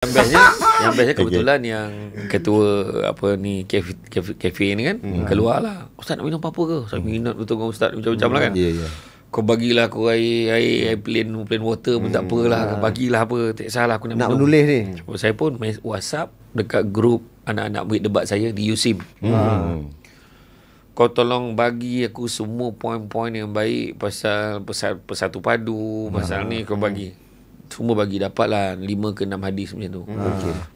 Yang bestnya kebetulan yang ketua apa ni kafe ni kan keluar lah. Ustaz nak minum apa-apa ke? Saya minat betul dengan ustaz macam-macam lah kan. Kau bagilah aku air plain water pun tak apalah. Bagilah apa, tak salah aku nak minum. Menulis ni. Saya pun WhatsApp dekat grup anak-anak murid debat saya di USIM. Kau tolong bagi aku semua poin-poin yang baik pasal Persatu Padu, pasal ni kau bagi. Semua bagi dapatlah 5 ke 6 hadis macam tu.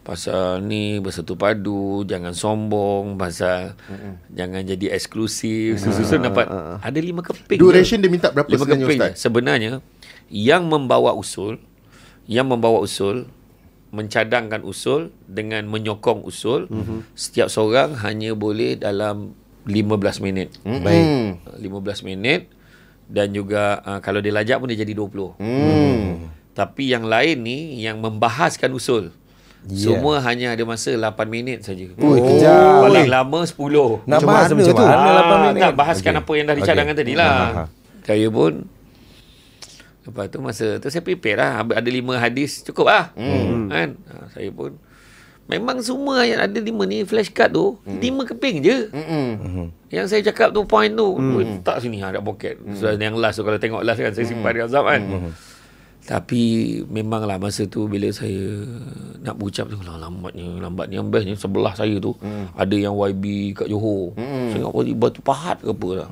Pasal ni Bersatu Padu, jangan sombong, pasal jangan jadi eksklusif. Susun dapat ada 5 keping. Duration dia minta berapa 5 sebenarnya keping. Ustaz? Sebenarnya yang membawa usul mencadangkan usul dengan menyokong usul, setiap seorang hanya boleh dalam 15 minit. Baik. 15 minit. Dan juga kalau dia lajak pun dia jadi 20. Tapi yang lain ni yang membahaskan usul, semua hanya ada masa 8 minit saja. Kejap. Paling lama 10. Nak bahas macam mana 8 minit? Tak bahaskan apa yang dah dicadangkan tadi lah. Saya pun lepas tu masa tu saya prepare lah. Ada 5 hadis cukup lah. Kan? Saya pun memang semua yang ada 5 ni flashcard tu 5 keping je. Yang saya cakap tu point tu tak sini ada poket. So, yang last tu kalau tengok last kan saya simpan di azab kan. Tapi memanglah masa tu bila saya nak berucap tu lambatnya yang bestnya sebelah saya tu ada yang YB kat Johor. Saya ingat batu pahat ke apa lah.